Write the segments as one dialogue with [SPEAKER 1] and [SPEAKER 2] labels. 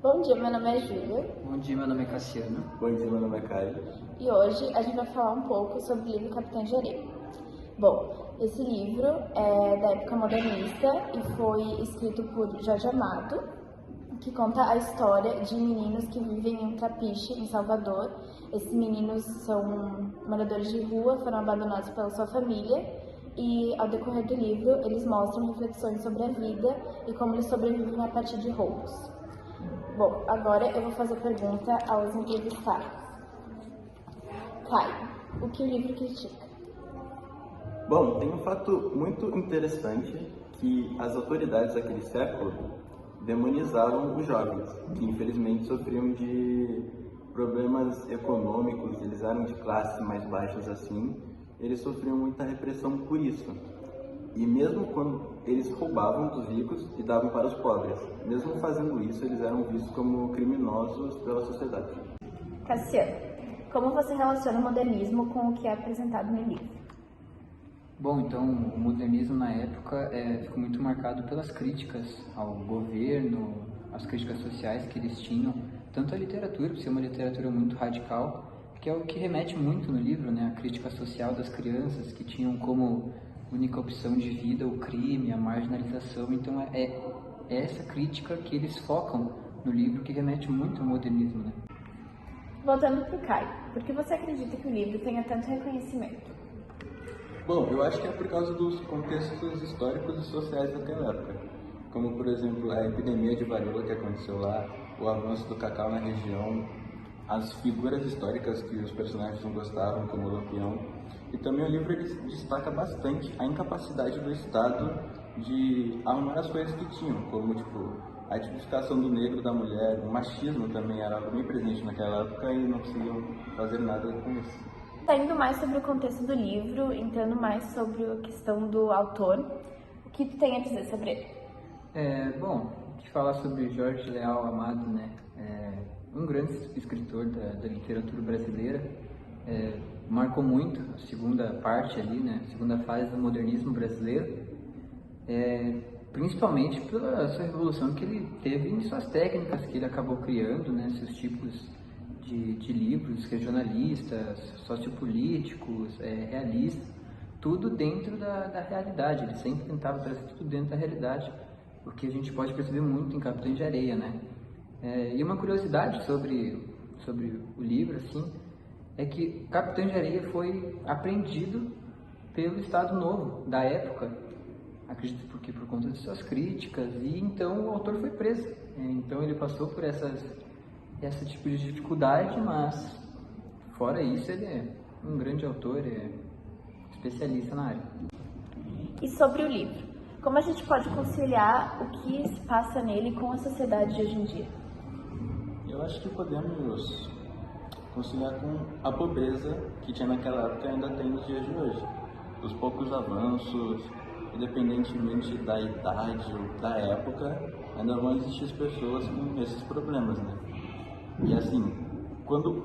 [SPEAKER 1] Bom dia, meu nome é Júlia.
[SPEAKER 2] Bom dia, meu nome é Cassiano.
[SPEAKER 3] Bom dia, meu nome é Caio.
[SPEAKER 1] E hoje a gente vai falar um pouco sobre o livro Capitães de Areia. Bom, esse livro é da época modernista e foi escrito por Jorge Amado, que conta a história de meninos que vivem em um trapiche em Salvador. Esses meninos são moradores de rua, foram abandonados pela sua família e, ao decorrer do livro, eles mostram reflexões sobre a vida e como eles sobrevivem a partir de roubos. Bom, agora eu vou fazer pergunta aos entrevistados. Caio, o que o livro critica?
[SPEAKER 3] Bom, tem um fato muito interessante que as autoridades daquele século demonizavam os jovens, que infelizmente sofriam de problemas econômicos, eles eram de classes mais baixas assim, eles sofriam muita repressão por isso. E mesmo quando eles roubavam dos ricos e davam para os pobres, mesmo fazendo isso, eles eram vistos como criminosos pela sociedade.
[SPEAKER 1] Cassiano, como você relaciona o modernismo com o que é apresentado no livro?
[SPEAKER 2] Bom, então o modernismo na época ficou muito marcado pelas críticas ao governo, as críticas sociais que eles tinham, tanto a literatura, por ser uma literatura muito radical, que é o que remete muito no livro, né? A crítica social das crianças que tinham como única opção de vida o crime, a marginalização. Então é essa crítica que eles focam no livro, que remete muito ao modernismo, né?
[SPEAKER 1] Voltando para o Caio, por que você acredita que o livro tenha tanto reconhecimento?
[SPEAKER 3] Bom, eu acho que é por causa dos contextos históricos e sociais daquela época, como por exemplo a epidemia de varíola que aconteceu lá, o avanço do cacau na região, as figuras históricas que os personagens não gostavam, como o Lampião. E também o livro ele destaca bastante a incapacidade do Estado de arrumar as coisas que tinham, como tipo a tipificação do negro, da mulher, o machismo também era algo bem presente naquela época e não conseguiam fazer nada com isso.
[SPEAKER 1] Saindo mais sobre o contexto do livro, entrando mais sobre a questão do autor, o que tu tem a dizer sobre ele?
[SPEAKER 2] Bom, que falar sobre Jorge Leal Amado, né? Um grande escritor da literatura brasileira, marcou muito a segunda parte ali, né? A segunda fase do modernismo brasileiro, principalmente pela sua revolução que ele teve em suas técnicas que ele acabou criando, né? Seus tipos de livros regionalistas, sociopolíticos, realistas, tudo dentro da realidade. Ele sempre tentava trazer tudo dentro da realidade, o que a gente pode perceber muito em Capitães de Areia, né? E uma curiosidade sobre o livro, assim, é que Capitães de Areia foi apreendido pelo Estado Novo da época, acredito porque por conta de suas críticas, e então o autor foi preso. Então ele passou por esse tipo de dificuldade, mas fora isso ele é um grande autor, especialista na área.
[SPEAKER 1] E sobre o livro, como a gente pode conciliar o que se passa nele com a sociedade de hoje em dia?
[SPEAKER 3] Eu acho que podemos conciliar com a pobreza que tinha naquela época e ainda tem nos dias de hoje. Os poucos avanços, independentemente da idade ou da época, ainda vão existir pessoas com esses problemas, né? E assim, quando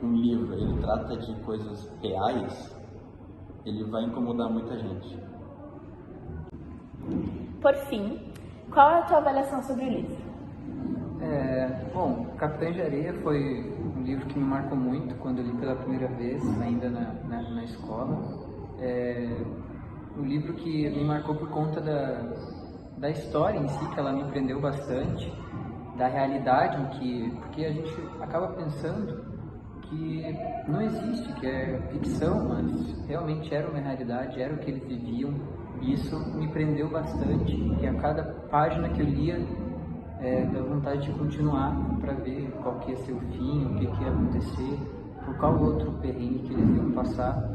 [SPEAKER 3] um livro ele trata de coisas reais, ele vai incomodar muita gente.
[SPEAKER 1] Por fim, qual é a tua avaliação sobre o livro?
[SPEAKER 2] Bom, Capitães de Areia foi um livro que me marcou muito quando eu li pela primeira vez, ainda na escola. Um livro que me marcou por conta da história em si, que ela me prendeu bastante, da realidade porque a gente acaba pensando que não existe, que é ficção, mas realmente era uma realidade, era o que eles viviam, e isso me prendeu bastante, porque a cada página que eu lia, dá vontade de continuar para ver qual que ia ser o fim, o que ia acontecer, por qual outro perrengue que eles iam passar.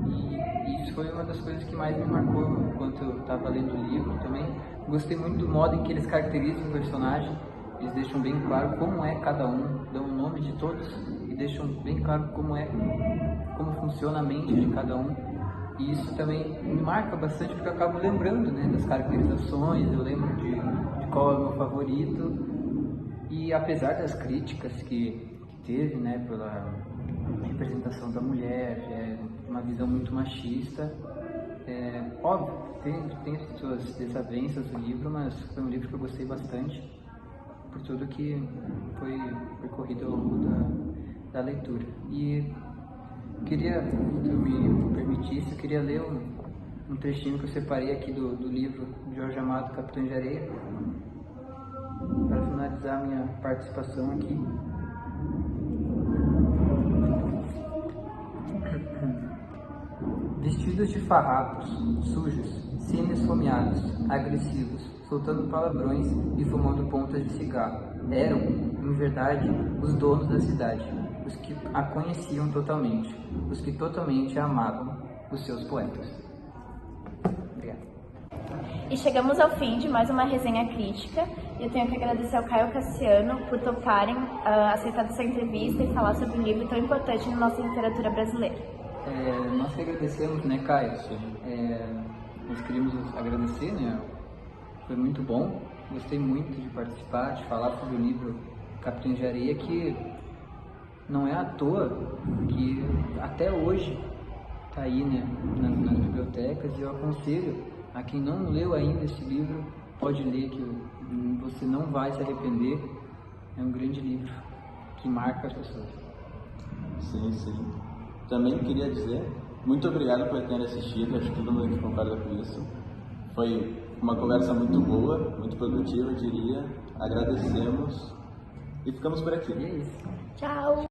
[SPEAKER 2] E isso foi uma das coisas que mais me marcou enquanto eu estava lendo o livro também. Gostei muito do modo em que eles caracterizam o personagem. Eles deixam bem claro como é cada um, dão o nome de todos e deixam bem claro como funciona a mente de cada um. E isso também me marca bastante porque eu acabo lembrando, né, das caracterizações, eu lembro de qual é o meu favorito. E apesar das críticas que teve, né, pela representação da mulher, uma visão muito machista, óbvio, tem as suas desavenças no livro, mas foi um livro que eu gostei bastante, por tudo que foi percorrido ao longo da leitura. E queria, se tu me permitisse, eu queria ler um trechinho que eu separei aqui do livro de Jorge Amado, Capitães de Areia, para finalizar minha participação aqui. Vestidos de farrapos, sujos, semi-esfomeados, agressivos, soltando palavrões e fumando pontas de cigarro, eram, em verdade, os donos da cidade, os que a conheciam totalmente, os que totalmente a amavam, os seus poetas. Obrigado.
[SPEAKER 1] E chegamos ao fim de mais uma resenha crítica. Eu tenho que agradecer ao Caio Cassiano por toparem aceitar essa entrevista e falar sobre um livro tão importante na nossa literatura brasileira.
[SPEAKER 2] Nós que agradecemos, né, Caio? Nós queríamos agradecer, né? Foi muito bom, gostei muito de participar, de falar sobre o livro Capitães de Areia, que não é à toa que até hoje está aí, né, nas bibliotecas, e eu aconselho a quem não leu ainda esse livro, pode ler, que você não vai se arrepender. É um grande livro que marca as pessoas.
[SPEAKER 3] Sim, sim. Também queria dizer muito obrigado por ter assistido, acho que todo mundo concorda com isso. Foi uma conversa muito boa, muito produtiva, eu diria. Agradecemos e ficamos por aqui.
[SPEAKER 2] E é isso.
[SPEAKER 1] Tchau!